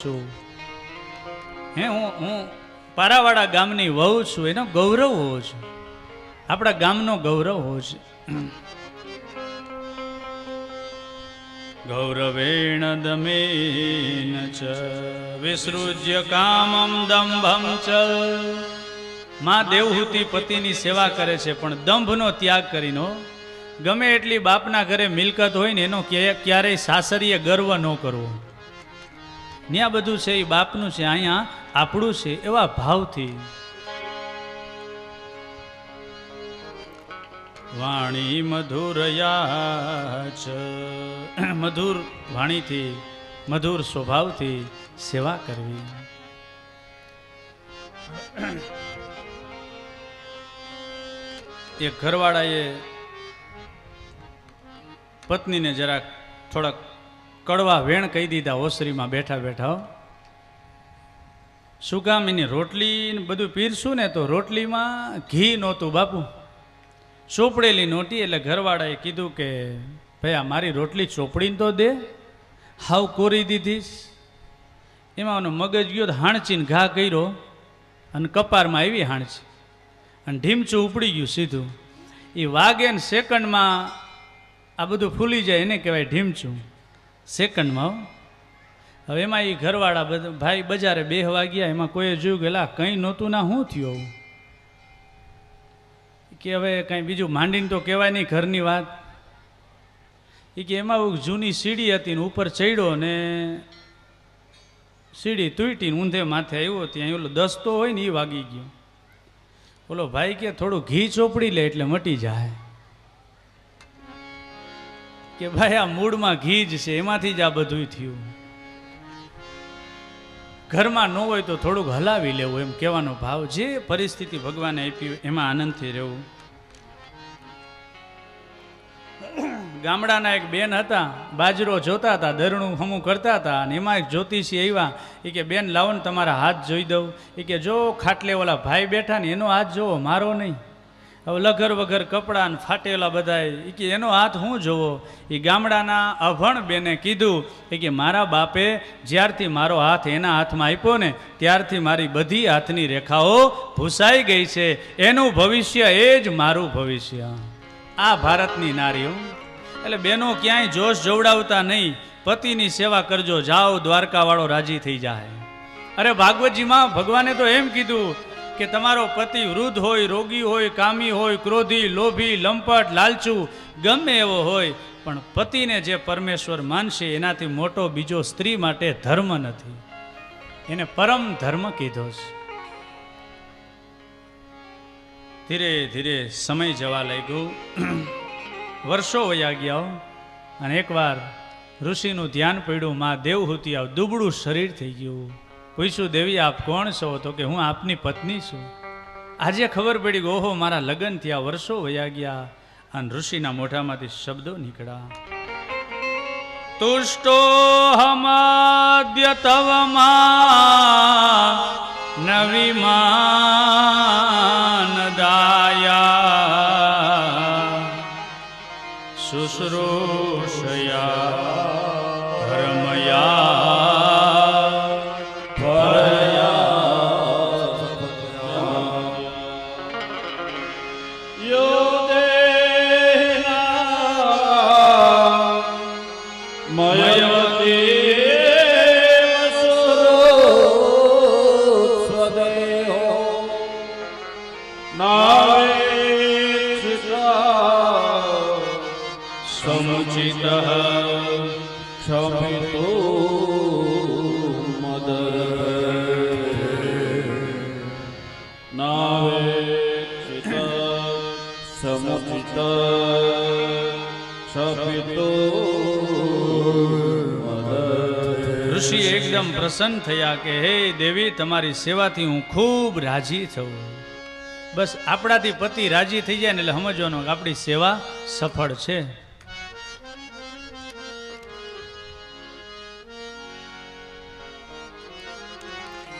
છું, હે હું પારાવાડા ગામની વહુ છું, એનો ગૌરવ હોવો છે, આપણા ગામનો ગૌરવ હોવો છે. ગૌરવેણ દમેન ચ વિસૃજ્ય કામમ દંભમ ચ. માં દેવહૂતિ પતિની સેવા કરે છે, પણ દંભનો ત્યાગ કરીને, ગમે એટલી બાપના ઘરે મિલકત હોય ને એનો ક્યારેય સાસરીએ ગર્વ ન કરવો. ત્યાં બધું છે એ બાપનું છે, અહીંયા આપણું છે, એવા ભાવથી. વાણી મધુરયા ચ, મધુર વાણીથી મધુર સ્વભાવથી સેવા કરવી. એક ઘરવાળાએ પત્નીને જરાક થોડાક કડવા વેણ કહી દીધા ઓસરીમાં બેઠા બેઠા. શું કામ? એની રોટલી બધું પીરશું ને તો રોટલીમાં ઘી નહોતું બાપુ, ચોપડેલી નહોતી. એટલે ઘરવાળાએ કીધું કે ભાઈ આ મારી રોટલી ચોપડીને તો દે, હાવ કોરી દીધીશ. એમાં એનો મગજ ગયો, હાણચીને ઘા કર્યો અને કપારમાં આવી હાણચી અને ઢીમચું ઉપડી ગયું સીધું. એ વાગે ને સેકન્ડમાં આ બધું ફૂલી જાય, એને કહેવાય ઢીમચું, સેકન્ડમાં. હવે એમાં એ ઘરવાળા ભાઈ બજારે બેહવા ગયા, એમાં કોઈએ જોયું કે લા કંઈ નહોતું ના શું થયું કે હવે કાંઈ બીજું માંડીને તો કહેવાય નહીં ઘરની વાત. એ કે એમાં જૂની સીડી હતી ને ઉપર ચડ્યો ને સીડી તૂટીને ઊંધે માથે આવ્યો, ત્યાં ઓલો દસ્તો હોય ને એ વાગી ગયો. બોલો ભાઈ કે થોડું ઘી ચોપડી લે એટલે મટી જાય. કે ભાઈ આ મૂળમાં ઘી જ છે, એમાંથી જ આ બધું થયું. ઘરમાં ન હોય તો થોડુંક હલાવી લેવું, એમ કહેવાનો ભાવ. જે પરિસ્થિતિ ભગવાને આપી એમાં આનંદથી રહેવું. ગામડાના એક બેન હતા, બાજરો જોતા હતા, દરણું હમું કરતા હતા, અને એમાં એક જ્યોતિષી આવ્યા. એ કે બેન લાવો ને તમારા હાથ જોઈ દઉં. એ કે જો ખાટલે ઓલા ભાઈ બેઠા ને એનો હાથ જોવો, મારો નહીં. હવે લગર વગર કપડાં ને ફાટેલા બધાય, એ કે એનો હાથ હું જોવો. એ ગામડાના અભણ બેને કીધું એ કે મારા બાપે જ્યારથી મારો હાથ એના હાથમાં આપ્યો ને ત્યારથી મારી બધી હાથની રેખાઓ ભૂસાઈ ગઈ છે, એનું ભવિષ્ય એ જ મારું ભવિષ્ય. આ ભારતની નારીઓ. એટલે બેનો ક્યાંય જોશ જોવડાવતા નહીં, પતિની સેવા કરજો, જાઓ દ્વારકાવાળો રાજી થઈ જાય. અરે ભાગવતજીમાં ભગવાને તો એમ કીધું કે તમારો પતિ વૃદ્ધ હોય, રોગી હોય, કામી હોય, ક્રોધી, લોભી, લંપટ, લાલચુ ગમે એવો હોય, પણ પતિને જે પરમેશ્વર માનશે એનાથી મોટો બીજો સ્ત્રી માટે ધર્મ નથી. એને પરમ ધર્મ કીધો છે. ધીરે ધીરે સમય જવા લાગ્યો, વર્ષો વયા ગયા, અને એકવાર ઋષિનું ધ્યાન પડ્યું. માં દેવહૂતિ આવ દુબળું શરીર થઈ ગયું. પૂછ્યું દેવી આપ કોણ છો? તો કે હું આપની પત્ની છું. આજે ખબર પડી કે ઓહો મારા લગ્ન થયા, વર્ષો વયા ગયા. અને ઋષિના મોઢામાંથી શબ્દો નીકળ્યા, તુષ્ટો હમાદ્ય તવ માં નવિમાન દાયા શુશ્રૂષયા ધર્મયા ઋષિ એકદમ પ્રસન્ન થયા કે હે દેવી તમારી સેવાથી હું ખૂબ રાજી થઉં. બસ આપણાથી પતિ રાજી થઈ જાય ને એટલે સમજવાનું કે આપણી સેવા સફળ છે.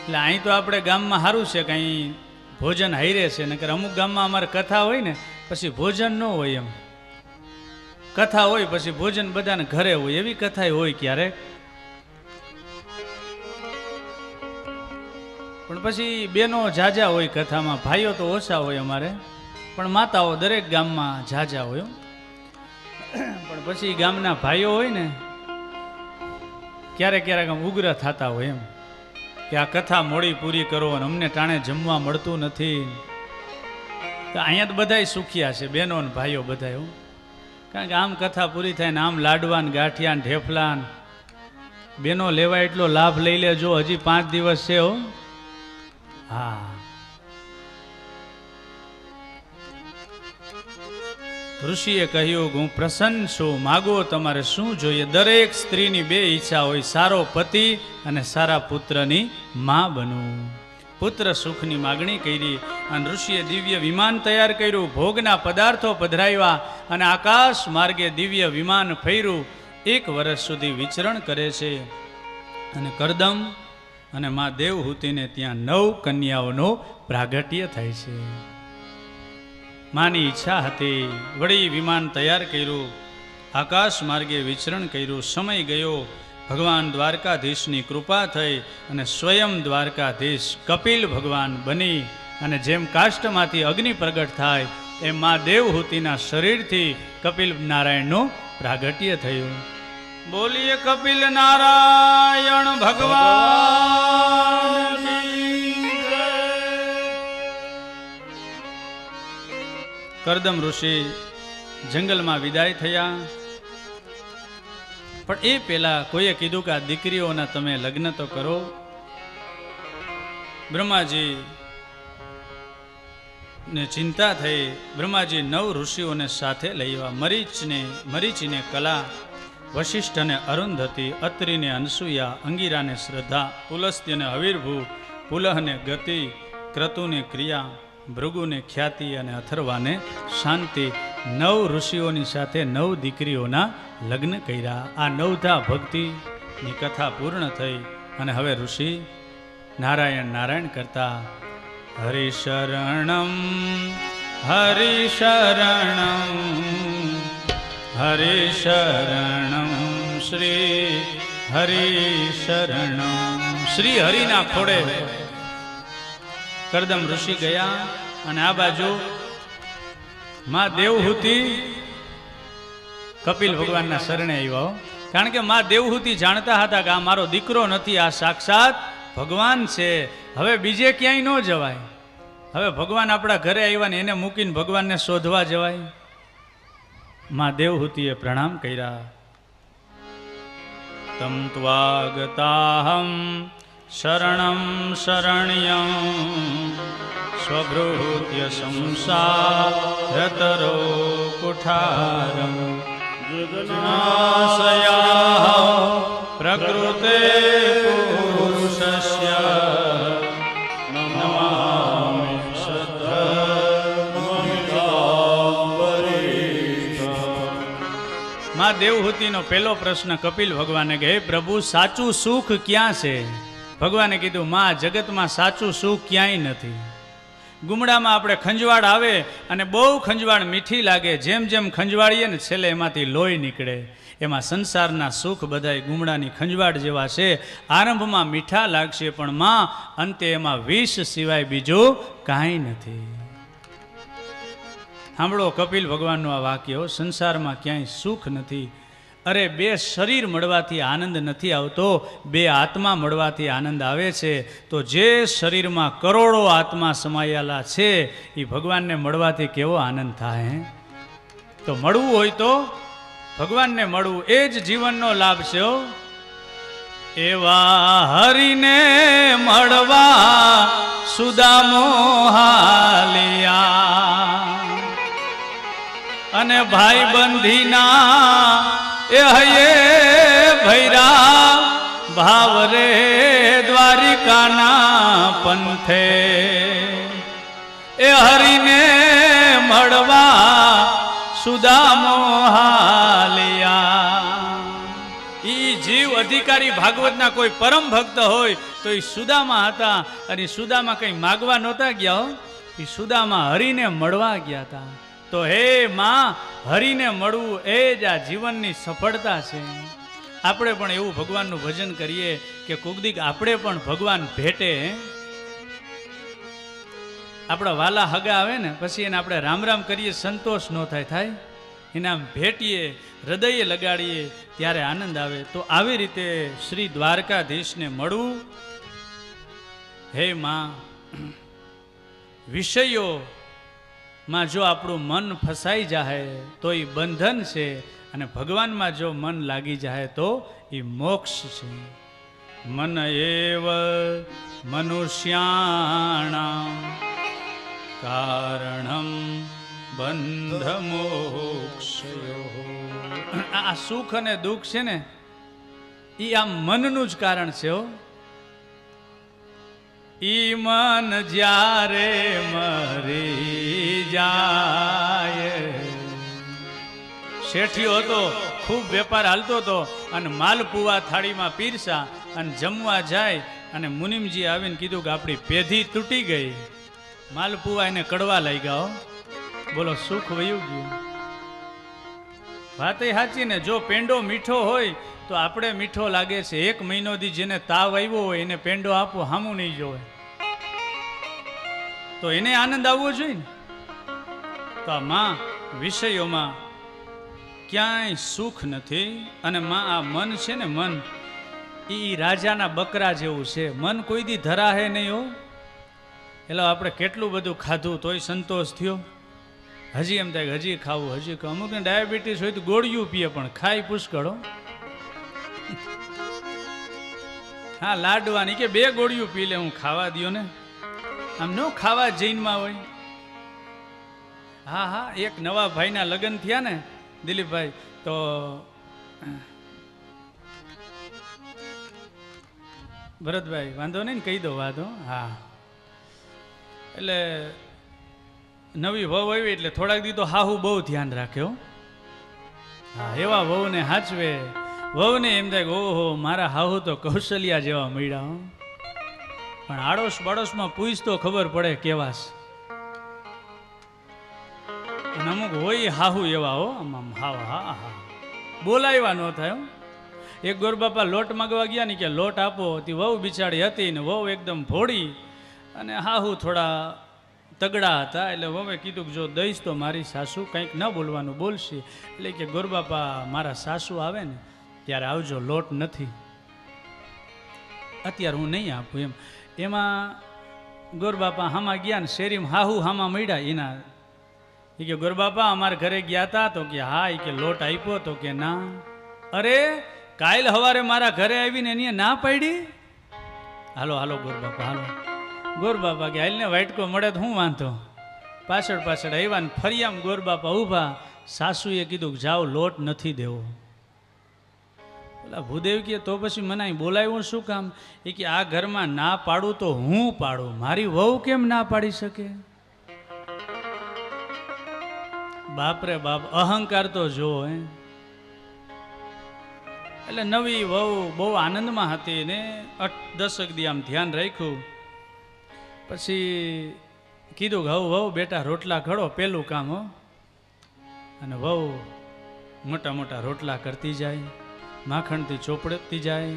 એટલે અહીં તો આપણે ગામમાં સારું છે કે અહીં ભોજન હાઈરે છે, નકર અમુક ગામમાં અમારે કથા હોય ને પછી ભોજન ન હોય. એમ કથા હોય પછી ભોજન બધાને ઘરે હોય, એવી કથા હોય ક્યારેક. પણ પછી બેનો ઝાઝા હોય કથામાં, ભાઈઓ તો ઓછા હોય અમારે, પણ માતાઓ દરેક ગામમાં ઝાઝા હોય. પણ પછી ગામના ભાઈઓ હોય ને ક્યારેક ક્યારેક આમ ઉગ્ર થતા હોય એમ કે આ કથા મોડી પૂરી કરો અને અમને ટાણે જમવા મળતું નથી. તો અહીંયા તો બધાય સુખિયા છે, બહેનો ને ભાઈઓ બધા એવું, કારણ કે આમ કથા પૂરી થાય ને આમ લાડવા ને ગાંઠિયા ને ઢેફલા ને બેનો લેવા એટલો લાભ લઈ લેજો. હજી 5 દિવસ છે હો. હા, ઋષિએ કહ્યું હું પ્રસન્ન છું, માગો તમારે શું જોઈએ. દરેક સ્ત્રીની 2 ઈચ્છા હોય, સારો પતિ અને સારા પુત્રની માં બનવું. પુત્ર સુખની માગણી કરી અને ઋષિએ દિવ્ય વિમાન તૈયાર કર્યું, ભોગના પદાર્થો પધરાવ્યા અને આકાશ માર્ગે દિવ્ય વિમાન ફર્યું. 1 વર્ષ સુધી વિચરણ કરે છે અને કરદમ અને મા દેવહૂતિને ત્યાં 9 કન્યાઓનો પ્રાગટ્ય થાય છે. માની ઈચ્છા હતી, વળી વિમાન તૈયાર કર્યું, આકાશ માર્ગે વિચરણ કર્યું. સમય ગયો, ભગવાન દ્વારકાધીશની કૃપા થઈ અને સ્વયં દ્વારકાધીશ કપિલ ભગવાન બની અને જેમ કાષ્ટમાંથી અગ્નિ પ્રગટ થાય એમ મા દેવહૂતિના શરીરથી કપિલ નારાયણનું પ્રાગટ્ય થયું. બોલીએ કપિલ નારાયણ ભગવાન. કરદમ ઋષિ જંગલમાં વિદાય થયા. પણ એ પહેલા કોઈએ કીધું કે આ દીકરીઓના તમે લગ્ન તો કરો. બ્રહ્માજી ને ચિંતા થઈ. બ્રહ્માજી 9 ઋષિઓને સાથે લઈ આવ્યા. મરીચીને કલા, વશિષ્ઠને અરુંધતી, અત્રિને અનસુયા, અંગીરાને શ્રદ્ધા, પુલસ્ત્યને હવીરભૂ, પુલહને ગતિ, ક્રતુને ક્રિયા, ભૃગુને ખ્યાતિ અને અથર્વાને શાંતિ. 9 ઋષિઓની સાથે 9 દીકરીઓના લગ્ન કર્યા. આ 9ધા ભક્તિની કથા પૂર્ણ થઈ અને હવે ઋષિ નારાયણ નારાયણ કરતા. હરિશરણમ હરિશરણમ હરિશરણમ શ્રી હરિશરણમ. શ્રી હરિના ખોડે કરદમ ઋષિ ગયા અને આ બાજુ માં દેવહૂતિ કપિલ ભગવાનના શરણે આવ્યા. કારણ કે માં દેવહૂતિ જાણતા હતા કે આ મારો દીકરો નથી, આ સાક્ષાત ભગવાન છે. હવે બીજે ક્યાંય ન જવાય. હવે ભગવાન આપણા ઘરે આવ્યા ને એને મૂકીને ભગવાનને શોધવા જવાય. માં દેવહૂતિએ પ્રણામ કર્યા. તમ ત્વાગતાહમ શરણમ શરણ્યમ સ્વભૃત્ય સંસારતરો કુઠારમ જગનાશયા પ્રકૃતે પુરુષસ્ય નમામિ શ્રદ્ધા. માં દેવહૂતિનો પહેલો પ્રશ્ન કપિલ ભગવાને કહે, પ્રભુ સાચું સુખ ક્યાં છે? ભગવાને કીધું, માં જગતમાં સાચું સુખ ક્યાંય નથી. ગુમડામાં આપણે ખંજવાળ આવે અને બહુ ખંજવાળ મીઠી લાગે, જેમ જેમ ખંજવાળીએ ને છેલ્લે એમાંથી લોહી નીકળે. એમાં સંસારના સુખ બધાય ગુમડાની ખંજવાળ જેવા છે. આરંભમાં મીઠા લાગશે પણ માં અંતે એમાં વિષ સિવાય બીજું કાંઈ નથી. સાંભળો કપિલ ભગવાનનું આ વાક્ય, સંસારમાં ક્યાંય સુખ નથી. અરે 2 શરીર મળવાથી આનંદ નથી આવતો, 2 આત્મા મળવાથી આનંદ આવે છે. તો જે શરીરમાં કરોડો આત્મા સમાયેલા છે એ ભગવાનને મળવાથી કેવો આનંદ થાય. તો મળવું હોય તો ભગવાનને મળવું એ જ જીવનનો લાભ છે. એવા હરિને મળવા સુદામો હાલિયા અને ભાઈ બંધીના એ હયે ભૈરા ભાવ રે દ્વારિકાના પંથે. એ હરિને મળવા સુદામો હાલિયા. ઈ જીવ અધિકારી ભાગવતના કોઈ પરમ ભક્ત હોય તો એ સુદામા હતા. અને સુદામા કંઈ માગવા નહોતા ગયા, એ સુદામા હરિને મળવા ગયા હતા. તો હે માં, હરિને મળવું એ જ આ જીવનની સફળતા છે. આપણે પણ એવું ભગવાનનું ભજન કરીએ કે કોક દીક આપણે પણ ભગવાન ભેટે. આપણા વાલા હગા આવે ને પછી એને આપણે રામ રામ કરીએ, સંતોષ ન થાય એને આમ ભેટીએ, હૃદયે લગાડીએ ત્યારે આનંદ આવે. તો આવી રીતે શ્રી દ્વારકાધીશને મળવું. હે માં, વિષયોમાં જો આપણું મન ફસાઈ જાય તો એ બંધન છે, અને ભગવાનમાં જો મન લાગી જાય તો એ મોક્ષ છે. મન એવ મનુષ્યાણામ કારણમ બંધ મોક્ષયો. આ સુખ અને દુઃખ છે ને એ આ મનનું જ કારણ છે. ઈ મન જ્યારે મરી જાય. શેઠિયો હતો, ખૂબ વેપાર હાલતો હતો, અને માલપુવા થાળીમાં પીરસા અને જમવા જાય, અને મુનિમજી આવીને કીધું કે આપણી પેઢી તૂટી ગઈ. માલપુવા એને કડવા લઈ ગયો. બોલો, સુખ વયું ગયું. વાત એ સાચી ને, જો પેંડો મીઠો હોય તો આપણે મીઠો લાગે છે. 1 મહિનોથી જેને તાવ આવ્યો હોય એને પેંડો આપો, હામું નહીં જોવે, તો એને આનંદ આવવો જોઈએ ને. તો આ માં વિષયોમાં ક્યાંય સુખ નથી. અને માં આ મન છે ને, મન એ રાજાના બકરા જેવું છે. મન કોઈ દી ધરાહે નહીં હો. એટલે આપણે કેટલું બધું ખાધું તોય સંતોષ થયો. હજી એમ થાય હજી ખાવું, હજી ખાવું. અમુકને ડાયાબિટીસ હોય તો ગોળિયું પીએ પણ ખાઈ પુષ્કળો. હા, લાડવાની કે 2 ગોળિયું પી લે, હું ખાવા દ્યો ને. આમ નો ખાવા જૈનમાં હોય. હા, એક નવા ભાઈના લગ્ન થયા ને, દિલીપભાઈ, તો ભરતભાઈ વાંધો નહીં ને, કહી દો વાંધો. હા, એટલે નવી વહુ આવી એટલે થોડાક દી તો હાહુ બહુ ધ્યાન રાખ્યો. હા, એવા વહુને હાચવે. વહુને એમ થાય કે ઓહો, મારા હાહુ તો કૌશલ્યા જેવા મળ્યા. પણ આડોશ બાડોશમાં પૂછ તો ખબર પડે કેવા છે. અને અમુક હોય હાહુ એવા હો, આમ હા હા હા બોલાવ્યા ન થાય. એક ગોરબાપા લોટ માગવા ગયા ને કે લોટ આપો. તે વહુ બિચારી હતી ને, વહુ એકદમ ભોળી અને હાહુ થોડા તગડા હતા. એટલે વહુએ કીધું કે જો દઈશ તો મારી સાસુ કંઈક ન બોલવાનું બોલશે. એટલે કે ગોરબાપા, મારા સાસુ આવે ને ત્યારે આવજો, લોટ નથી અત્યારે, હું નહીં આપું એમ. એમાં ગોરબાપા હામાં ગયા ને શેરીમાં હાહુ હામાં મળ્યા એના. એ કે ગોરબાપા અમારા ઘરે ગયા હતા? તો કે હા. એ કે લોટ આપ્યો? તો કે ના. અરે કાલ હવારે મારા ઘરે આવીને એની ના પાડી. હાલો હાલો ગોરબાપા હાલો. ગોરબાપા કે હાલને વાટકો મળે તો હું વાંધો. પાછળ પાછળ આવ્યા ને ફરી આમ ગોરબાપા ઊભા. સાસુએ કીધું કે જાઓ, લોટ નથી દેવો. પેલા ભૂદેવ કે તો પછી મને અહીં બોલાવ્યું શું કામ? એ કે આ ઘરમાં ના પાડું તો હું પાડું, મારી વહુ કેમ ના પાડી શકે? બાપરે બાપ, અહંકાર તો જો. એટલે નવી વહુ બહુ આનંદમાં હતી ને 8-10 દી આમ ધ્યાન રાખ્યું. પછી કીધું કે વહુ બેટા રોટલા ઘડો, પેલું કામ હો. અને વહુ મોટા મોટા રોટલા કરતી જાય, માખણથી ચોપડતી જાય.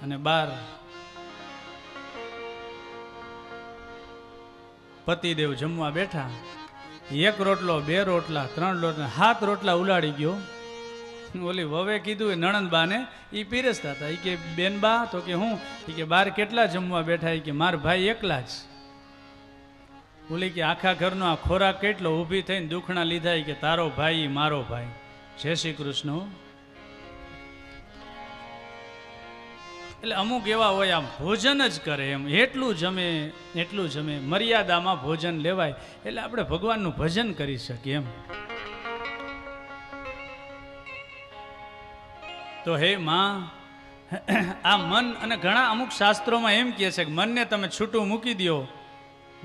અને બાર પતિદેવ જમવા બેઠા. 1 રોટલો, 2 રોટલા, 3 રોટલા, 7 રોટલા ઉલાડી ગયો. ઓલી વવે કીધું નણંદબાને, એ પીરસતા હતા. એ કે બેનબા? તો કે હું? એ કે બાર કેટલા જમવા બેઠા? એ કે મારા ભાઈ એકલા જ. ઓલી કે આખા ઘરનો આ ખોરાક કેટલો? ઊભી થઈને દુખણા લીધા. કે તારો ભાઈ મારો ભાઈ. જય શ્રી કૃષ્ણ. એટલે અમુક એવા હોય આમ ભોજન જ કરે એમ, એટલું જમે એટલું જમે. મર્યાદામાં ભોજન લેવાય એટલે આપણે ભગવાનનું ભજન કરી શકીએ એમ. તો હે માં, આ મન, અને ઘણા અમુક શાસ્ત્રોમાં એમ કહે છે કે મનને તમે છૂટું મૂકી દો,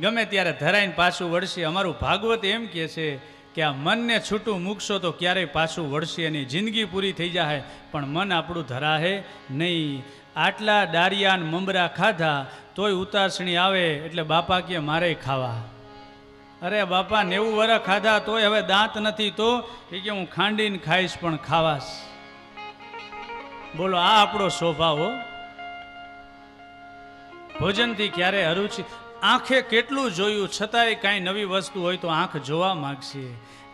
ગમે ત્યારે ધરાઈને પાછું વળશે. અમારું ભાગવત એમ કહે છે કે આ મનને છૂટું મૂકશો તો ક્યારેય પાછું વળશે નહીં. જિંદગી પૂરી થઈ જાય પણ મન આપણું ધરાહે નહીં. આટલા ડારિયા ને મમરા ખાધા તોય ઉતાસણી આવે એટલે બાપા કે મારે ખાવા. અરે બાપા 90 વર્ષ ખાધા તોય હવે દાંત નથી, તો એ કે હું ખાંડીને ખાઈશ પણ ખાવાશ. બોલો, આ આપણો સ્વભાવ હો. ભોજનથી ક્યારે અરુચિ. આંખે કેટલું જોયું છતાંય કાંઈ નવી વસ્તુ હોય તો આંખ જોવા માગશે.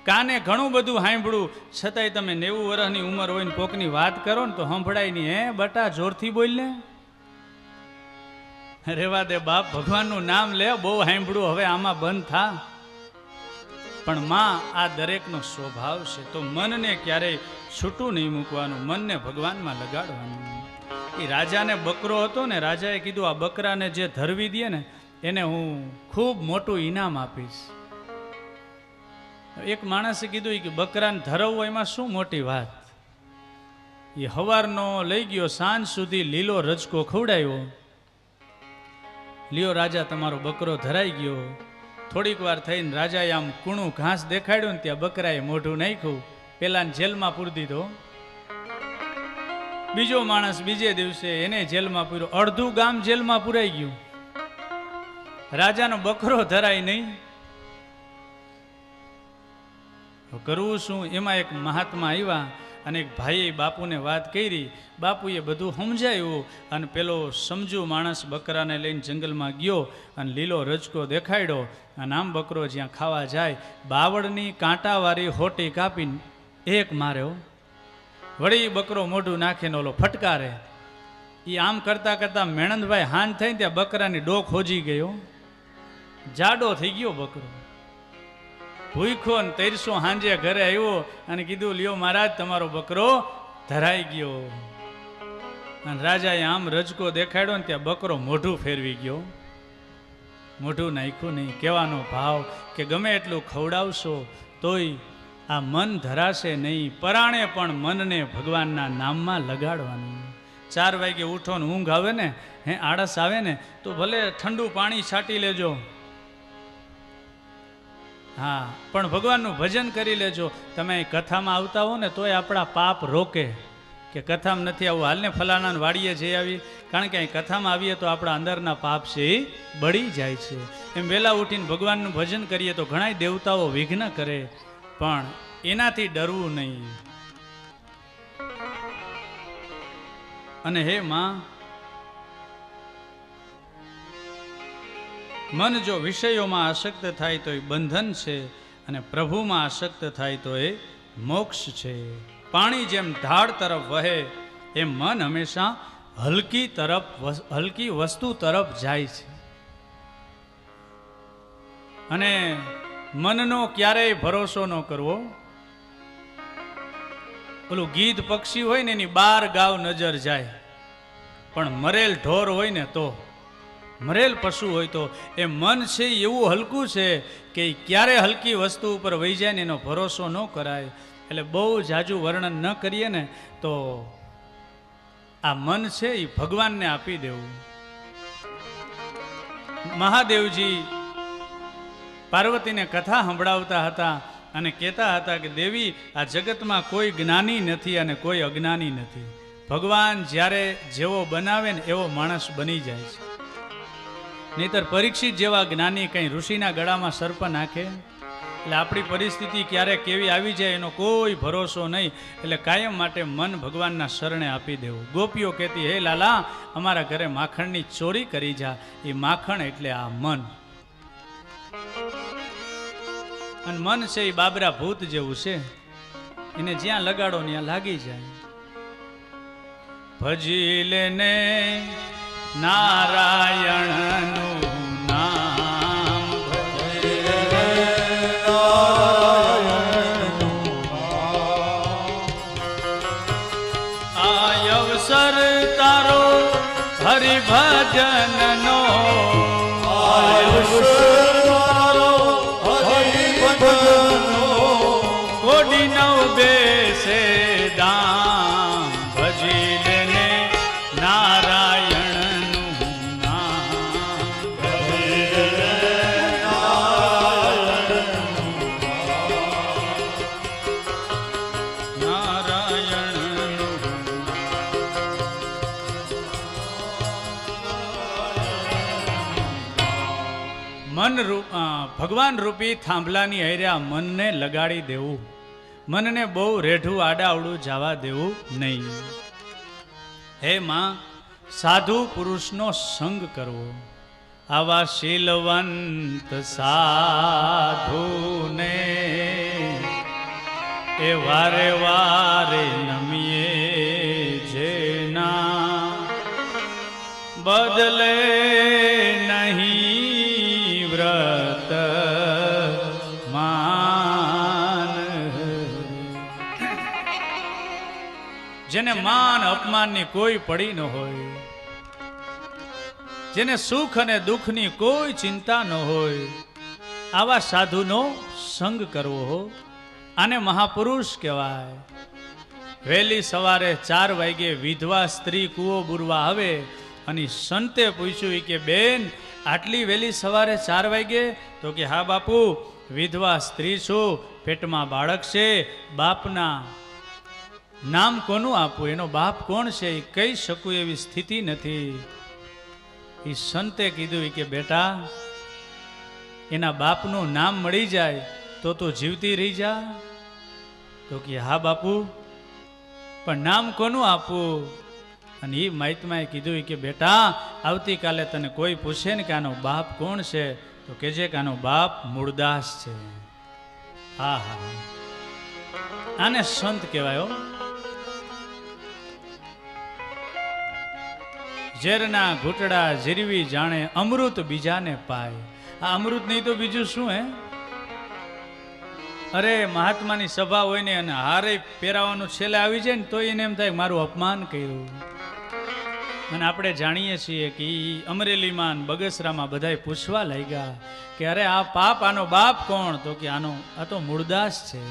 કાને ઘણું બધું સાંભળ્યું છતાંય તમે 90 વર્ષની ઉંમર હોય ને કોકની વાત કરો ને તો સંભળાય નહીં. હે બટા જોરથી બોલ ને. રેવા દે બાપ, ભગવાનનું નામ લે, બહુ સાંભળ્યું હવે આમાં બંધ થા. પણ માં આ દરેકનો સ્વભાવ છે, તો મનને ક્યારેય છૂટું નહીં મૂકવાનું, મનને ભગવાનમાં લગાડવાનું. એ રાજાને બકરો હતો ને, રાજાએ કીધું આ બકરાને જે ધરવી દે ને એને હું ખૂબ મોટું ઇનામ આપીશ. એક માણસે કીધું કે બકરાને ધરવવો એમાં શું મોટી વાત. એ હવારનો લઈ ગયો, સાંજ સુધી લીલો રજકો ખવડાવ્યો. લ્યો રાજા તમારો બકરો ધરાઈ ગયો. થોડીક વાર થઈને રાજાએ આમ કૂણું ઘાસ દેખાડ્યું ને ત્યાં બકરાએ મોઢું નાખ્યું, પેલાને જેલમાં પૂરી દીધો. બીજો માણસ બીજે દિવસે એને જેલમાં પૂર્યો. અડધું ગામ જેલમાં પૂરાઈ ગયું, રાજાનો બકરો ધરાય નહીં. કરવું શું? એમાં એક મહાત્મા આવ્યા અને એક ભાઈએ બાપુને વાત કરી. બાપુએ બધું સમજાયું અને પેલો સમજુ માણસ બકરાને લઈને જંગલમાં ગયો અને લીલો રજકો દેખાડ્યો. અને આમ બકરો જ્યાં ખાવા જાય, બાવળની કાંટાવાળી હોટી કાપીને એક માર્યો. વળી બકરો મોઢું નાખીને ઓલો ફટકારે. એ આમ કરતા કરતા મેણંદભાઈ હાન થઈને ત્યાં બકરાની ડોક હોજી ગયો, જાડો થઈ ગયો બકરો. ભૂખો ને તરસો હાંજે ઘરે આવ્યો અને કીધું લ્યો મહારાજ તમારો બકરો ધરાઈ ગયો. અને રાજાએ આમ રજકો દેખાડ્યો ને ત્યાં બકરો મોઢું ફેરવી ગયો, મોઢું નાખ્યું નહીં. કહેવાનો ભાવ કે ગમે એટલું ખવડાવશો તોય આ મન ધરાશે નહીં. પરાણે પણ મનને ભગવાનના નામમાં લગાડવાનું. 4 વાગે ઉઠો ને ઊંઘ આવે ને, આળસ આવે ને તો ભલે ઠંડુ પાણી છાંટી લેજો, હા, પણ ભગવાનનું ભજન કરી લેજો. તમે કથામાં આવતા હો ને તોય આપણા પાપ રોકે કે કથામાં નથી આવું, હાલને ફલાણા વાડીએ જઈ આવી. કારણ કે અહીં કથામાં આવીએ તો આપણા અંદરના પાપ છે એ બળી જાય છે. એમ વહેલા ઉઠીને ભગવાનનું ભજન કરીએ તો ઘણા દેવતાઓ વિઘ્ન કરે, પણ એનાથી ડરવું નહીં. અને હે માં, મન જો વિષયોમાં આસક્ત થાય તો એ બંધન છે, અને પ્રભુમાં આસક્ત થાય તો એ મોક્ષ છે. પાણી જેમ ઢાળ તરફ વહે એમ મન હંમેશા હલકી વસ્તુ તરફ જાય છે. અને મનનો ક્યારેય ભરોસો ન કરવો. ઓલું ગીધ પક્ષી હોય ને એની 12 ગાવ નજર જાય, પણ મરેલ ઢોર હોય ને તો, મરેલ પશુ હોય તો, એ મન છે એવું હલકું છે કે ક્યારે હલકી વસ્તુ ઉપર વહી જાય ને એનો ભરોસો ન કરાય. એટલે બહુ જાજુ વર્ણન ન કરીએ ને તો આ મન છે એ ભગવાનને આપી દેવું. મહાદેવજી પાર્વતીને કથા સંભળાવતા હતા અને કહેતા હતા કે દેવી, આ જગતમાં કોઈ જ્ઞાની નથી અને કોઈ અજ્ઞાની નથી. ભગવાન જ્યારે જેવો બનાવે ને એવો માણસ બની જાય છે. નહીતર પરીક્ષિત જેવા જ્ઞાની કંઈ ઋષિના ગળામાં સર્પ નાખે. એટલે આપણી પરિસ્થિતિ ક્યારે કેવી આવી જાય એનો કોઈ ભરોસો નહીં. એટલે કાયમ માટે મન ભગવાનના શરણે આપી દેવું. ગોપીઓ કહેતી, હે લાલા, અમારા ઘરે માખણની ચોરી કરી જા. એ માખણ એટલે આ મન. અને મન છે એ બાબરા ભૂત જેવું છે, એને જ્યાં લગાડો ત્યાં લાગી જાય. ભજી લેને નારાયણનું નામ, આ અવસર તારો હરિભજનનો, કોડી નવ બેસે દામ. ભજી લેને નારાયણનું નામ, નારાયણનું મન રૂપ ભગવાન રૂપી થાંભલાની હૈર્યા મનને લગાડી દેવું. મનને બહુ રેઢું આડાવડું જવા દેવું નહીં. હે માં, સાધુ પુરુષનો સંગ કરવો. આવા શીલવંત સાધુને એ વારે વારે નમીએ જેના બદલે નહીં વ્રત માન. જેને માન અપમાનની કોઈ પડી ન હોય, જેને સુખ અને દુઃખની કોઈ ચિંતા ન હોય, આવા સાધુનો સંગ કરવો હો. આને મહાપુરુષ કહેવાય. વહેલી સવારે 4 વાગે વિધવા સ્ત્રી કૂવો બુરવા આવે અને સંતે પૂછ્યું કે બેન આટલી વહેલી સવારે 4 વાગે? તો કે હા બાપુ, વિધવા સ્ત્રી છું, પેટમાં બાળક છે, બાપના નામ કોનું આપવું, એનો બાપ કોણ છે એ કહી શકું એવી સ્થિતિ નથી. એ સંતે કીધું કે બેટા, એના બાપનું નામ મળી જાય તો તું જીવતી રહી જા. તો કે હા બાપુ, પણ નામ કોનું આપવું? અને એ મહાત્માએ કીધું કે બેટા, આવતીકાલે તને કોઈ પૂછે ને કે આનો બાપ કોણ છે, તો કહેજે કે આનો બાપ મૂળદાસ છે. હા હા, આને સંત કહેવાય. ઝેરના ઘૂંટડા ઝીરવી જાણે અમૃત બીજાને પાય. આ અમૃત નહીં તો બીજું શું હે? અરે મહાત્માની સભા હોય ને અને હારે પહેરાવાનું છેલ્લે આવી જાય ને તો એને એમ થાય મારું અપમાન કર્યું. અને આપણે જાણીએ છીએ કે અમરેલીમાં બગસરામાં બધાય પૂછવા લાગ્યા કે અરે આ પાપ, આનો બાપ કોણ? તો કે આ તો મૂળદાસ છે.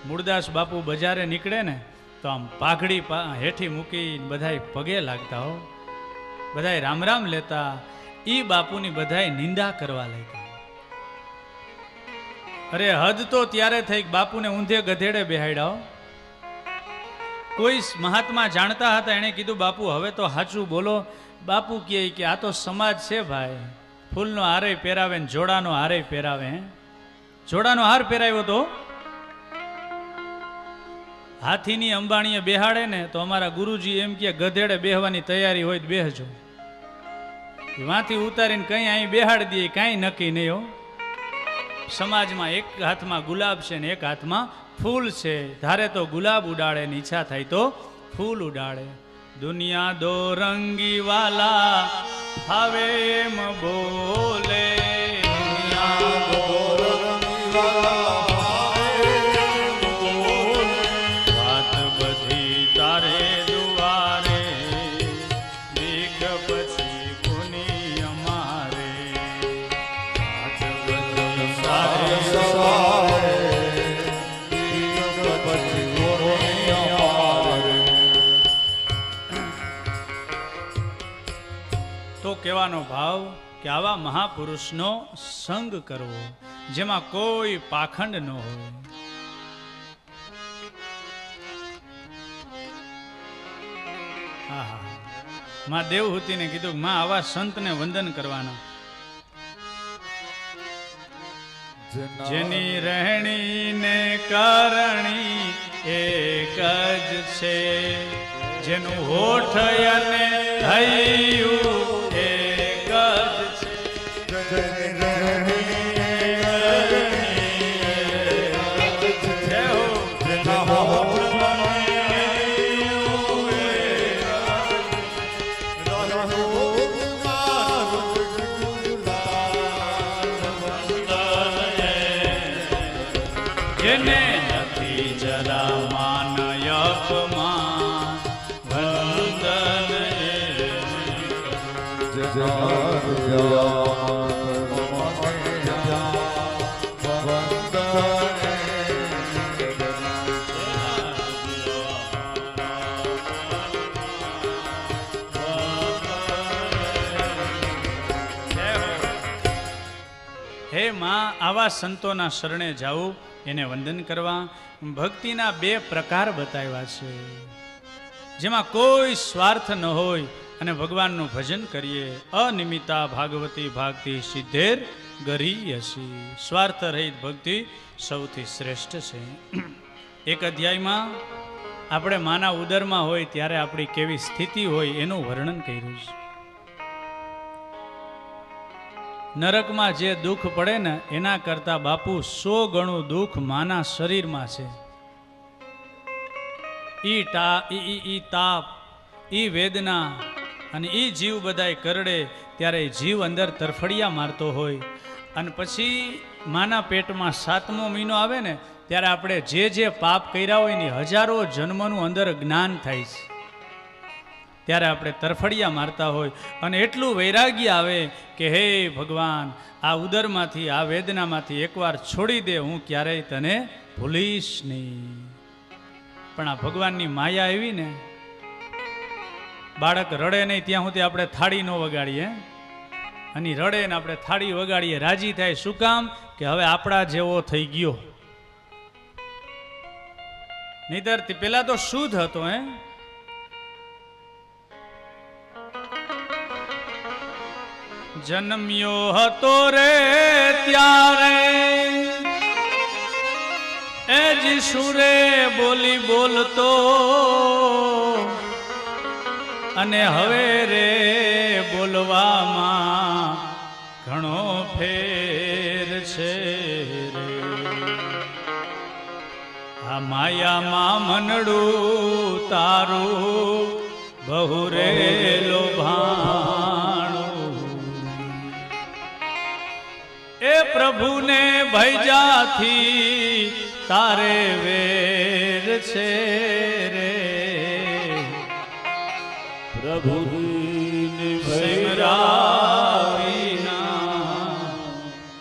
મૂળદાસ બાપુ બજારે નીકળે ને તો આમ પાઘડી હેઠી મૂકી બધાય પગે લાગતા હો, બધાય રામ રામ લેતા. ઈ બાપુની બધાય નિંદા કરવા લાગ્યા. અરે હદ તો ત્યારે થઈ બાપુને ઊંધે ગધેડે બેહાડ્યા. કોઈ મહાત્મા જાણતા હતા, એણે કીધું બાપુ હવે તો સાચું બોલો. બાપુ કહે કે આ તો સમાજ છે ભાઈ, ફૂલનો હારે પહેરાવે ને જોડાનો હારે પહેરાવે. જોડાનો હાર પહેરાવ્યો તો હાથીની અંબાણીએ બેહાડે ને તો અમારા ગુરુજી એમ કે ગધેડે બેહવાની તૈયારી હોય તો બેહજો. વાંથી ઉતારીને કઈ અહીં બેહાડી દઈએ, કાંઈ નક્કી નહીં હો. સમાજમાં એક હાથમાં ગુલાબ છે ને એક હાથમાં ફૂલ છે. ધારે તો ગુલાબ ઉડાડે ને ઈચ્છા થાય તો ફૂલ ઉડાડે. દુનિયા દો રંગી વાલા હવે એમ બોલે. દુનિયા દો રંગી વાલા કહેવાનો ભાવ કે આવા મહાપુરુષનો સંગ કરવો જેમાં કોઈ પાખંડ ન હોય. માં દેવહૂતિને કીધું માં આવા સંતને વંદન કરવાના. જેની રહેણી ને કરણી એક જ છે, જેનું હોઠ અને હૈયું હે માં, આવા સંતોના શરણે જાવું, એને વંદન કરવા. ભક્તિના 2 પ્રકાર બતાવ્યા છે, જેમાં કોઈ સ્વાર્થ ન હોય અને ભગવાનનું ભજન કરીએ. અનિમિતા ભાગવતી ભાગતી સિદ્ધેર ગરીયસી. સ્વાર્થ રહિત ભક્તિ સૌથી શ્રેષ્ઠ છે. એક અધ્યાયમાં આપણે માના ઉદરમાં હોય ત્યારે આપણી કેવી સ્થિતિ હોય એનું વર્ણન કર્યું છે. નરકમાં જે દુઃખ પડે ને એના કરતા બાપુ 100 ગણું દુઃખ માના શરીરમાં છે. ઈ તાપ, ઈ વેદના અને ઈ જીવ બધાય કરડે ત્યારે જીવ અંદર તરફડિયા મારતો હોય. અને પછી માના પેટમાં 7મો મહિનો આવે ને ત્યારે આપણે જે પાપ કર્યા હોય ને હજારો જન્મનું અંદર જ્ઞાન થાય છે. ત્યારે આપણે તરફડિયા મારતા હોય અને એટલું વૈરાગ્ય આવે કે હે ભગવાન, આ ઉદરમાંથી, આ વેદનામાંથી એકવાર છોડી દે, હું ક્યારેય તને ભૂલીશ નહીં. પણ આ ભગવાનની માયા એવી ને, બાળક રડે નહીં ત્યાં સુધી આપણે થાળી ન વગાડીએ, અને રડે ને આપણે થાળી વગાડીએ, રાજી થાય. શું કામ? કે હવે આપણા જેવો થઈ ગયો. નહીતર પેલા તો શુદ્ધ હતો. જન્મ્યો હતો રે ત્યારે એ જી સુરે બોલી બોલતો, અને હવે રે બોલવામાં ઘણો ફેર છે રે. આ માયામાં મનડું તારું બહુ રે લોભાણું, એ પ્રભુને ભૈજાથી તારે વેર છે રે. પ્રભુની ભૈરાવીના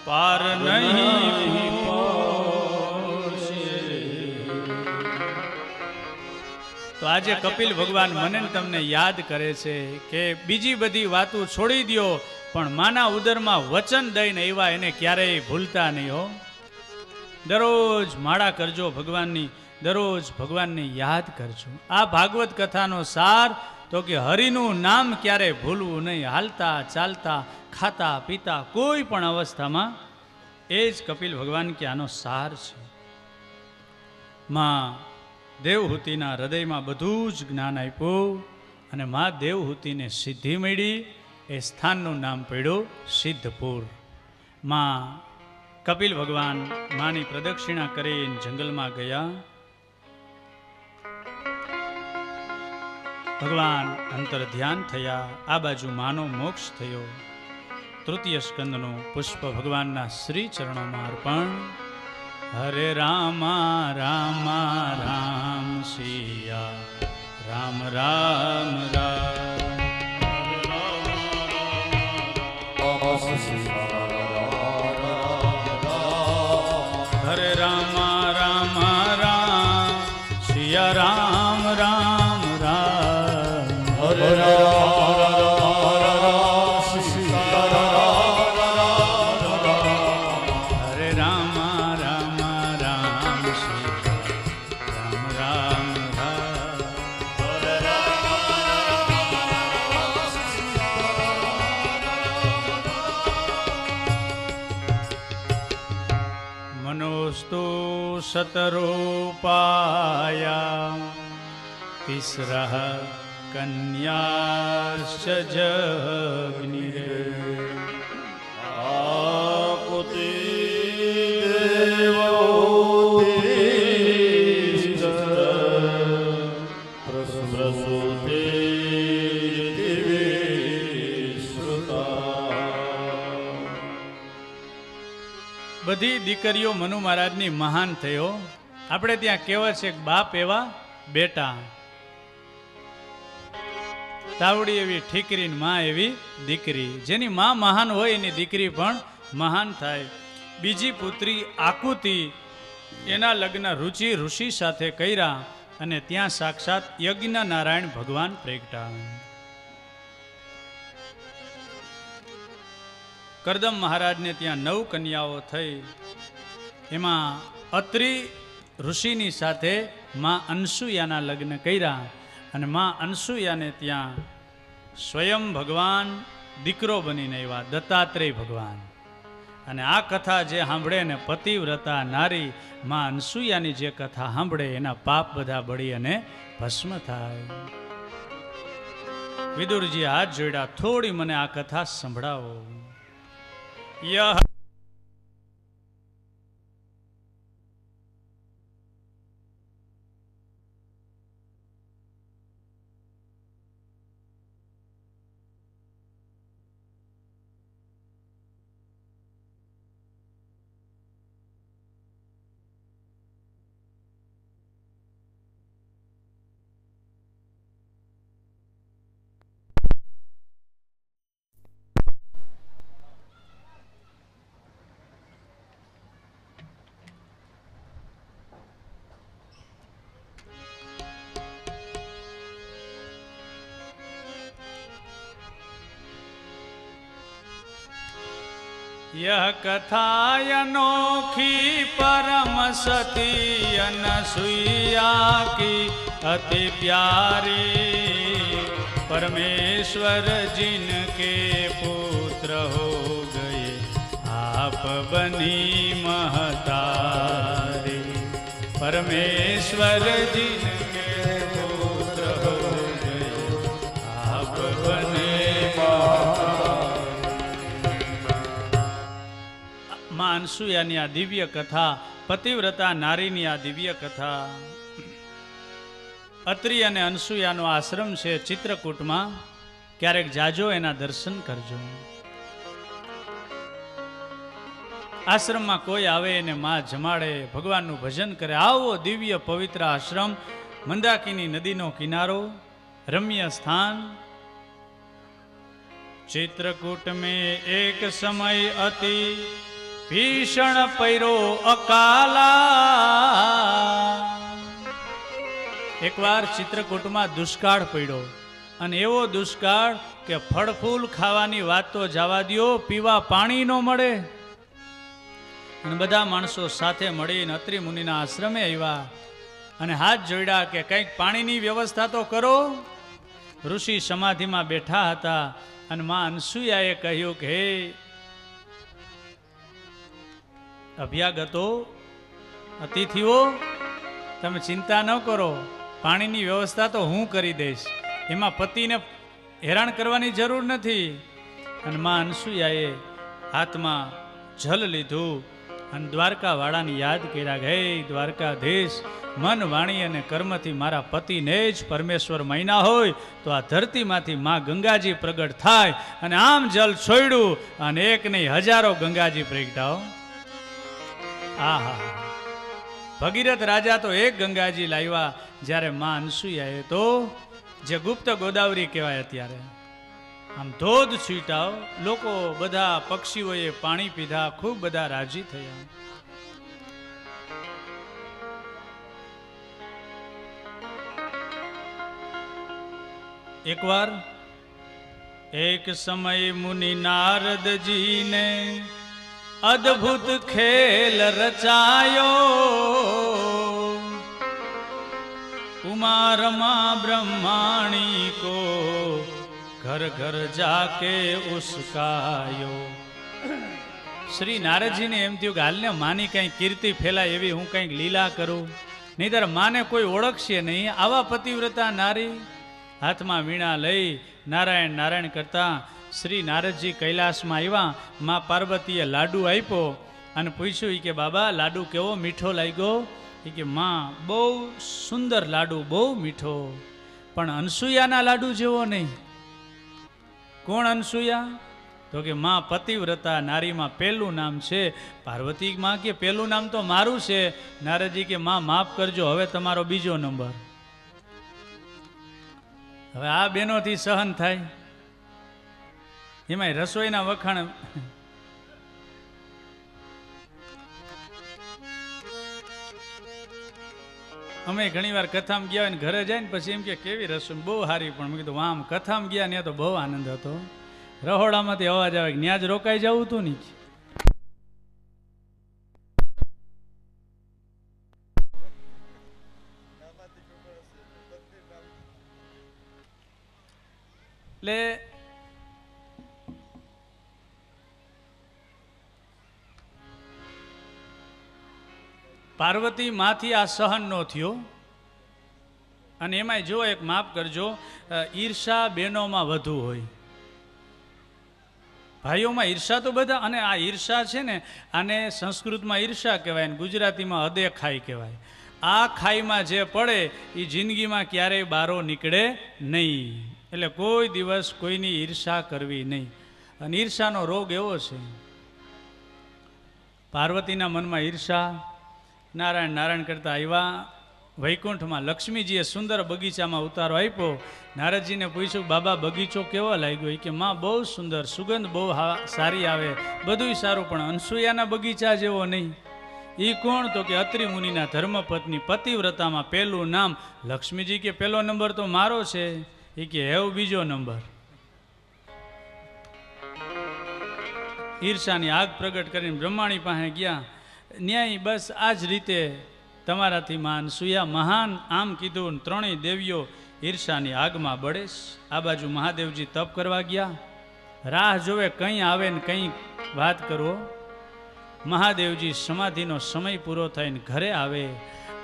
પાર નહીં પહોંચે. તો આજે કપિલ ભગવાન મને તમને યાદ કરે છે કે બીજી બધી વાતો છોડી દો, પણ માના ઉદરમાં વચન દઈને એવા એને ક્યારેય ભૂલતા નહીં હો. દરરોજ માળા કરજો ભગવાનની, દરરોજ ભગવાનને યાદ કરજો. આ ભાગવત કથાનો સાર તો કે હરિનું નામ ક્યારેય ભૂલવું નહીં. હાલતા ચાલતા, ખાતા પીતા, કોઈ પણ અવસ્થામાં. એ જ કપિલ ભગવાન કે આનો સાર છે. માં દેવહૂતિના હૃદયમાં બધું જ જ્ઞાન આપ્યું અને માં દેવહૂતિને સિદ્ધિ મળી. એ સ્થાનનું નામ પડ્યું સિદ્ધપુર. માં કપિલ ભગવાન માની પ્રદક્ષિણા કરીને જંગલમાં ગયા. ભગવાન અંતર ધ્યાન થયા. આ બાજુ માનો મોક્ષ થયો. તૃતીય સ્કંદનું પુષ્પ ભગવાનના શ્રી ચરણોમાં અર્પણ. હરે રામા રામા રામ સિયા રામ રામ રામ. હરે રામા રામા રામ સિયા રામ રામ રામ. હરે शतरूपाया तिस्रः कन्याश्च जग्निरे आपुति બધી દીકરીઓ મનુ મહારાજની મહાન થયો. આપણે ત્યાં કહેવત છે બાપ એવા બેટા, તાવડી એવી ઠીકરી, માં એવી દીકરી. જેની માં મહાન હોય એની દીકરી પણ મહાન થાય. બીજી પુત્રી આકુતિ, એના લગ્ન રુચિ ઋષિ સાથે કર્યા અને ત્યાં સાક્ષાત યજ્ઞ નારાયણ ભગવાન પ્રગટા. કરદમ મહારાજને ત્યાં 9 કન્યાઓ થઈ. એમાં અત્રિ ઋષિની સાથે માં અનસુયાના લગ્ન કર્યા અને માં અનસુયાને ત્યાં સ્વયં ભગવાન દીકરો બનીને આવ્યા, દત્તાત્રેય ભગવાન. અને આ કથા જે સાંભળે ને પતિવ્રતા નારી માં અનસુયાની જે કથા સાંભળે એના પાપ બધા બળી અને ભસ્મ થાય. વિદુરજી હાથ જોડ્યા, થોડી મને આ કથા સંભળાવો. યહ यह कथा अनोखी परम सती अनसुईया की अति प्यारी, परमेश्वर जिनके पुत्र हो गए आप बनी महतारी, परमेश्वर जिनके पुत्र हो गए आप बने માં અનસુયાની આ દિવ્ય કથા, પતિવ્રતા નારીની આ દિવ્ય કથા. અત્રિ અને અનસુયાનો આશ્રમ છે ચિત્રકૂટમાં, ક્યારેક જાજો એના દર્શન કરજો. આશ્રમમાં કોઈ આવે એને માં જમાડે, ભગવાનનું ભજન કરે. આવો દિવ્ય પવિત્ર આશ્રમ, મંદાકિની નદીનો કિનારો, રમ્ય સ્થાન. चित्रकूट में एक समय अति भीषण पैरो अकाला. एक बार चित्रकूट में दुष्काळ पड्यो, અને એવો દુષ્કાળ કે ફળ ફૂલ ખાવાની વાત તો જવા દ્યો, પીવા પાણી ન મળે. અને બધા માણસો સાથે મળીને અત્રિ મુનિના આશ્રમે આવ્યા અને હાથ જોડ્યા કે કંઈક પાણીની વ્યવસ્થા તો કરો. ઋષિ સમાધિમાં બેઠા હતા અને માં અનસુયાએ કહ્યું કે હે અભ્યાગતો, અતિથિઓ, તમે ચિંતા ન કરો, પાણીની વ્યવસ્થા તો હું કરી દઈશ, એમાં પતિને હેરાન કરવાની જરૂર નથી. અને માં અનસુયાએ હાથમાં જલ લીધું અને દ્વારકા વાળાને યાદ કર્યા કે હે દ્વારકાધીશ, મન વાણી અને કર્મથી મારા પતિને જ પરમેશ્વર મહિના હોય તો આ ધરતીમાંથી માં ગંગાજી પ્રગટ થાય. અને આમ જલ છોડ્યું અને એક નહીં હજારો ગંગાજી પ્રગટાવો. આહા, ભગીરથ રાજા તો એક ગંગાજી લાવ્યા, જ્યારે માં અનસુયાએ તો જે ગુપ્ત ગોદાવરી કહેવાય અત્યારે આમ ધોધ છૂટાવ. લોકો બધા પક્ષીઓએ પાણી પીધા, ખૂબ બધા રાજી થયા. એક વાર એક સમય મુનિ નારદજી ને અદ્ભુત ખેલ રચાયો. उमा रमा ब्रह्माणी को घर घर जाके उस्कायो. શ્રી નારદજીને એમ થયું કે હાલને માની કંઈ કીર્તિ ફેલાય એવી હું કંઈક લીલા કરું, નહીંતર માને કોઈ ઓળખશે નહીં. આવા પતિવ્રતા નારી હાથમાં વીણા લઈ નારાયણ નારાયણ કરતા શ્રી નારદજી કૈલાસમાં આવ્યા. માં પાર્વતીએ લાડુ આપ્યો અને પૂછ્યું કે બાબા લાડુ કેવો મીઠો લાગ્યો? કે માં બહુ સુંદર લાડુ, બહુ મીઠો, પણ અનસુયાના લાડુ જેવો નહીં. કોણ અનસુયા? તો કે માં પતિવ્રતા નારીમાં પહેલું નામ છે પાર્વતી. માં કે પહેલું નામ તો મારું છે. નારદજી કે માં માફ કરજો, હવે તમારો બીજો નંબર. હવે આ બેનોથી સહન થાય? એમાંય રસોઈના વખાણ. અમે ઘણી વાર કથામાં ગયા હોય ને ઘરે જાય ને પછી એમ કે કેવી રસોઈ, બહુ સારી. પણ મેં કીધું આમ કથામાં ગયા ને તો બહુ આનંદ હતો. રહોડામાંથી અવાજ આવે, ત્યાં જ રોકાઈ જવું હતું ને. એટલે પાર્વતી માંથી આ સહન નો થયો. અને એમાંય જો એક માફ કરજો, ઈર્ષા બહેનોમાં વધુ હોય, ભાઈઓમાં ઈર્ષા તો બધા. અને આ ઈર્ષા છે ને, આને સંસ્કૃતમાં ઈર્ષા કહેવાય ને ગુજરાતીમાં હદે ખાઈ કહેવાય. આ ખાઈમાં જે પડે એ જિંદગીમાં ક્યારેય બારો નીકળે નહીં. એટલે કોઈ દિવસ કોઈની ઈર્ષા કરવી નહીં. અને ઈર્ષાનો રોગ એવો છે, પાર્વતીના મનમાં ઈર્ષા. નારાયણ નારાયણ કરતા આવ્યા વૈકુંઠમાં. લક્ષ્મીજીએ સુંદર બગીચામાં ઉતારો આપ્યો. નારદજીને પૂછ્યું, બાબા બગીચો કેવો લાગ્યો? કે માં બહુ સુંદર, સુગંધ બહુ સારી આવે, બધુંય સારું, પણ અનસુયાના બગીચા જેવો નહીં. એ કોણ? તો કે અત્રિ મુનિના ધર્મપત્ની પતિવ્રતામાં પહેલું નામ લક્ષ્મીજી. કે પહેલો નંબર તો મારો છે. એ કે હેવ બીજો નંબર. ઈર્ષાની આગ પ્રગટ કરીને બ્રહ્માણી પાસે ગયા. ન્યાય બસ આ જ રીતે તમારાથી મહાન સુયા મહાન, આમ કીધું. ત્રણેય દેવીઓ ઈર્ષાની આગમાં બળેશ. આ બાજુ મહાદેવજી તપ કરવા ગયા. રાહ જોવે કંઈ આવે ને કંઈ વાત કરો. મહાદેવજી સમાધિનો સમય પૂરો થઈને ઘરે આવે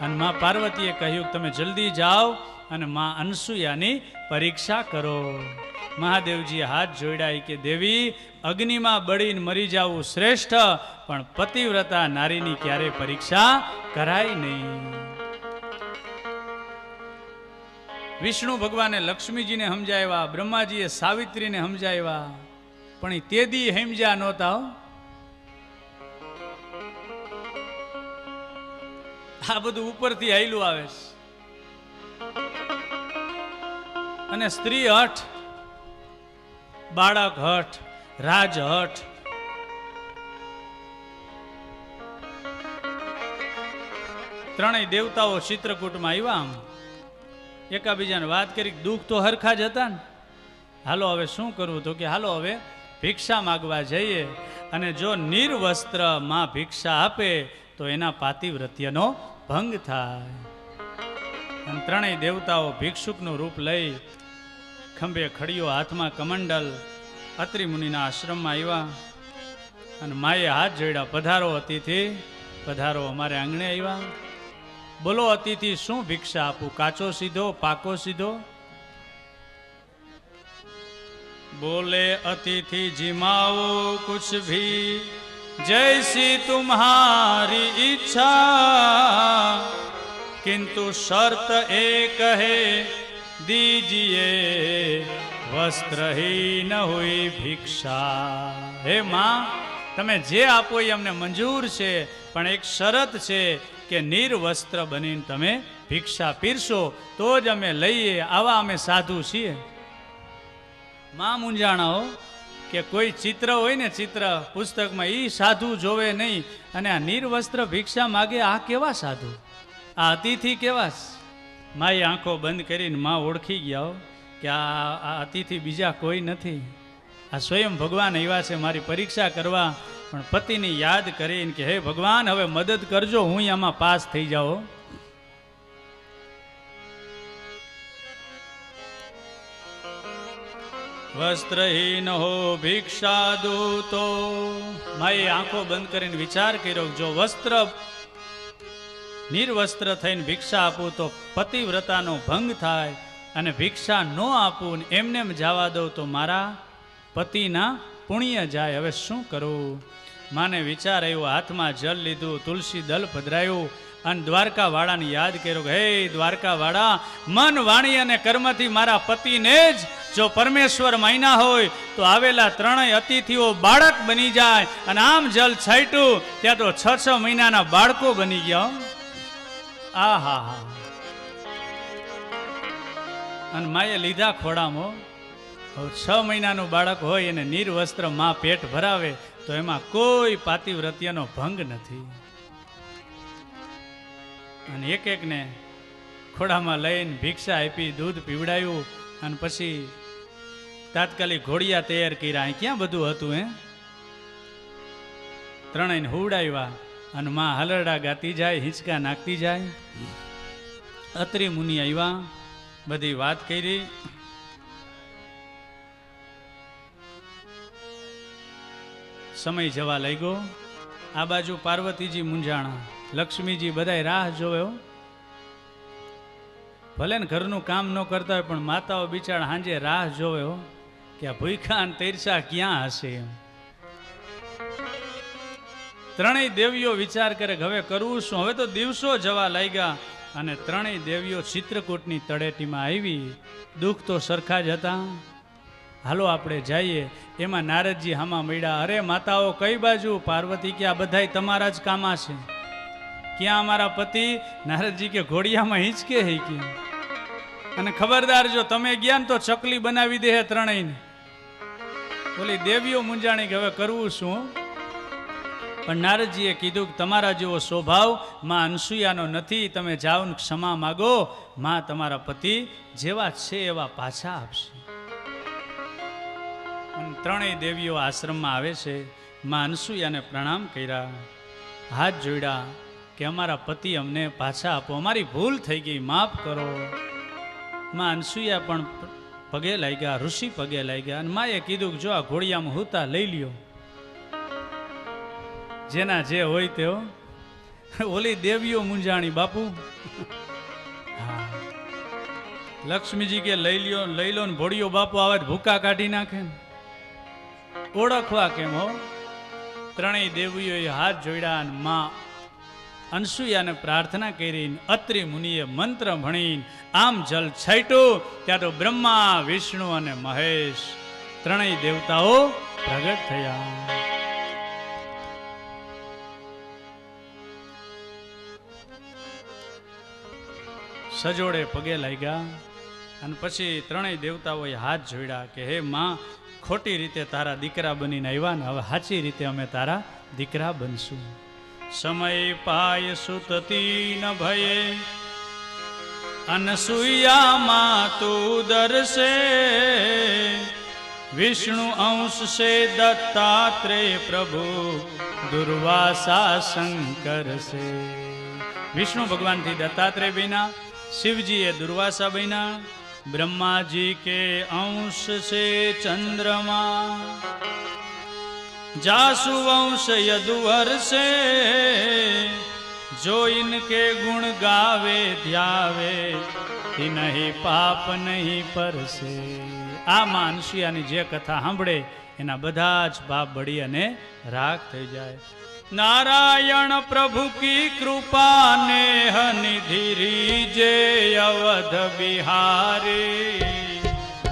અને મા પાર્વતીએ કહ્યું કે તમે જલ્દી જાઓ અને મા અનસુયાની પરીક્ષા કરો. મહાદેવજીએ હાથ જોડ્યા કે દેવી, અગ્નિમાં બળીને મરી જવું શ્રેષ્ઠ, પણ પતિવ્રતા નારીની ક્યારે પરીક્ષા કરાય નહીં. વિષ્ણુ ભગવાને લક્ષ્મીજીને સમજાવ્યા, બ્રહ્માજીએ સાવિત્રીને સમજાવ્યા, પણ એ તેદી સમજ્યા નહોતા. આ બધું ઉપરથી આયલું આવે છે. અને સ્ત્રી હઠ, બાળક હઠ, રાજ હઠ. ત્રણેય દેવતાઓ ચિત્રકૂટમાં આવ્યા. આમ એકાબીજાને વાત કરી, દુઃખ તો હરખા જ હતા ને. હાલો હવે શું કરવું? તો કે હાલો હવે ભિક્ષા માગવા જઈએ, અને જો નિર્વસ્ત્ર માં ભિક્ષા આપે તો એના પાતિવ્રત્યનો ભંગ થાય. અને ત્રણેય દેવતાઓ ભિક્ષુકનું રૂપ લઈ, ખંભે ખડીયો, હાથમાં કમંડલ, અત્રિ મુનિના આશ્રમમાં આવ્યા. અને માએ હાથ જોડ્યા, પધારો અતિથિ, પધારો, અમારે આંગણે આવ્યા. બોલો અતિથિ, શું ભિક્ષા આપું? કાચો સીધો, પાકો સીધો? બોલે અતિથિ જીમાઓ કુછ ભી, जैसी तुम्हारी इच्छा, किंतु शर्त एक है दीजिए वस्त्रहीन हुई भिक्षा. हे माँ, તમે જે આપો એ અમને મંજૂર છે, પણ એક શરત છે કે નિર્વસ્ત્ર બનીને તમે ભિક્ષા પીરશો તો જ અમે લઈએ. આવા અમે સાધુ છીએ. માં મૂંઝાણાઓ કે કોઈ ચિત્ર હોય ને, ચિત્ર પુસ્તકમાં, એ સાધુ જોવે નહીં, અને આ નિર્વસ્ત્ર ભિક્ષા માગે, આ કેવા સાધુ, આ અતિથિ કેવા? માએ આંખો બંધ કરીને માં ઓળખી ગયા કે આ અતિથિ બીજા કોઈ નથી, આ સ્વયં ભગવાન આવ્યા છે મારી પરીક્ષા કરવા. પણ પતિની યાદ કરીને કે હે ભગવાન, હવે મદદ કરજો, હું આમાં પાસ થઈ જાઉં. વસ્ત્રહીન હો ભિક્ષા દૂતો. માએ આંખો બંધ કરીને વિચાર કર્યો, જો વસ્ત્ર નિર્વસ્ત્ર થઈને ભિક્ષા આપું તો પતિવ્રતાનો ભંગ થાય, અને ભિક્ષા ન આપું એમને એમ જવા દઉં તો મારા પતિના પુણ્ય જાય. હવે શું કરું? માને વિચાર આવ્યો, હાથમાં જલ લીધું, તુલસી દલ પધરાયું, અને દ્વારકા વાળાને યાદ કર્યો કે હે દ્વારકા વાળા, મન વાણી અને કર્મથી મારા પતિને જ જો પરમેશ્વર માન્યા હોય તો આવેલા ત્રણેય અતિથિઓ બાળક બની જાય. અને આમ જલ છાંટ્યું ત્યાં તો 6 મહિનાના બાળકો બની ગયા. આ હા હા. અને માએ લીધા ખોડામાં. 6 મહિનાનું બાળક હોય અને નિર્વસ્ત્ર માં પેટ ભરાવે તો એમાં કોઈ પાતિવ્રત્યનો ભંગ નથી. અને એક એકને ખોડામાં લઈને ભિક્ષા આપી, દૂધ પીવડાયું, અને પછી તાત્કાલિક ઘોડિયા તૈયાર કર્યા. અહીં ક્યાં બધું હતું? ત્રણેયને હુવડાવ્યા, અને માં હલરડા ગાતી જાય, હિંચકા નાખતી જાય. અત્રિ મુનિ આવ્યા, બધી વાત કરી. સમય જવા લાગ્યો. આ બાજુ પાર્વતીજી મૂંઝાણા. લક્ષ્મીજી બધાય રાહ જોવે હો. ભલે ને ઘરનું કામ ન કરતા હોય પણ માતાઓ બિચારા સાંજે રાહ જોવે હો કે આ ભૂખા અને તૈરસા ક્યાં હશે એમ. ત્રણેય દેવીઓ વિચાર કરે કે હવે કરવું શું. હવે તો દિવસો જવા લાગ્યા અને ત્રણેય દેવીઓ ચિત્રકૂટની તળેટીમાં આવી. દુઃખ તો સરખા જ હતા. હાલો આપણે જઈએ. એમાં નારદજી હામાં મળ્યા. અરે માતાઓ કઈ બાજુ? પાર્વતી કે આ બધાય તમારા જ કામા છે. ક્યાં અમારા પતિ? નારદજી કે ઘોડિયામાં હિંચકે હે કે. અને ખબરદાર જો તમે ગયા ને તો ચકલી બનાવી દે ત્રણેયને. બોલી દેવીઓ મૂંઝાણી કે હવે કરવું શું. પણ નારદજીએ કીધું કે તમારા જેવો સ્વભાવ માં અનસુયાનો નથી. તમે જાઓ ને ક્ષમા માગો. માં તમારા પતિ જેવા છે એવા પાછા આપશે. અને ત્રણેય દેવીઓ આશ્રમમાં આવે છે. માં અનસુયાને પ્રણામ કર્યા, હાથ જોડ્યા કે અમારા પતિ અમને પાછા આપો, અમારી ભૂલ થઈ ગઈ, માફ કરો. માં અનસુયા પણ પગે લાગ્યા, ઋષિ પગે લાગ્યા. અને માએ કીધું કે જો આ ઘોડિયામાં હુતા લઈ લ્યો, જેના જે હોય તે. ઓલી દેવીઓ મૂંઝાણી બાપુ. હા, લક્ષ્મીજી કે લઈ લો ને ભોળિયો બાપુ આવે ભૂકા કાઢી નાખે ને. ઓળખવા કેમ હો. ત્રણેય દેવીઓએ હાથ જોડ્યા અને માં અનસુયાને પ્રાર્થના કરીને અત્રિ મુનિએ મંત્ર ભણીને આમ જલ છાંટ્યું. ત્યાં તો બ્રહ્મા, વિષ્ણુ અને મહેશ ત્રણેય દેવતાઓ પ્રગટ થયા. સજોડે પગે લાગ્યા અને પછી ત્રણેય દેવતાઓએ હાથ જોડ્યા કે હે માં, ખોટી રીતે તારા દીકરા બનીને આવ્યા ને, હવે સાચી રીતે અમે તારા દીકરા બનશું. સમય પાય સુતતી ન ભયે અનસુયામાં તું દર્શે, વિષ્ણુ અંશ સે દત્તાત્રેય પ્રભુ દુર્વાસા શંકર સે. વિષ્ણુ ભગવાનથી દત્તાત્રેય બન્યા, शिवजी ये दुर्वासा बना, ब्रह्मा जी के अंश से चंद्रमा, जासु वंश यदुवर से जो इनके गुण गावे ध्यावे नहीं पाप नहीं परसे. आ मानसियानी जे कथा सांभळे एना बधा ज पाप बળી અને રાખ થઈ જાય. नारायण प्रभु की कृपा नेह निधि रीजे अवध बिहारी,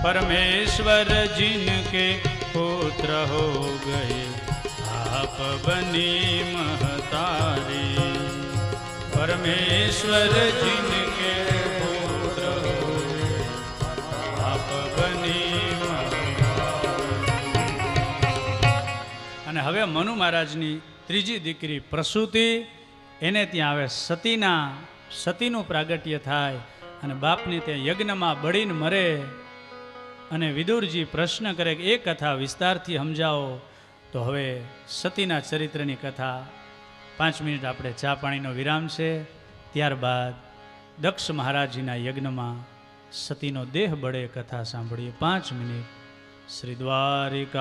परमेश्वर जिनके पुत्र हो गए आप बनी महतारी, परमेश्वर जिनके पुत्र हो गए आप बनी महतारी. અને હવે મનુ મહારાજની ત્રીજી દીકરી પ્રસૂતિ, એને ત્યાં આવે સતીનું પ્રાગટ્ય થાય અને બાપને ત્યાં યજ્ઞમાં બળીને મરે. અને વિદુરજી પ્રશ્ન કરે કે એ કથા વિસ્તારથી સમજાવો. તો હવે સતીના ચરિત્રની કથા 5 મિનિટ આપણે ચા પાણીનો વિરામ છે. ત્યારબાદ દક્ષ મહારાજજીના યજ્ઞમાં સતીનો દેહ બળે કથા સાંભળીએ. 5 મિનિટ. શ્રી દ્વારિકાધીશ.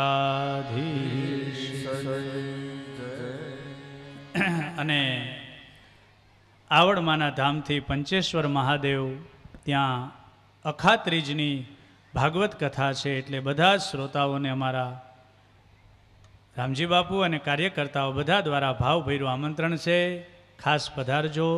અને આવડમાના ધામથી પંચેશ્વર મહાદેવ ત્યાં અખાત્રીજની ભાગવત કથા છે. એટલે બધા જ શ્રોતાઓને અમારા રામજી બાપુ અને કાર્યકર્તાઓ બધા દ્વારા ભાવભર્યું આમંત્રણ છે. ખાસ પધારજો.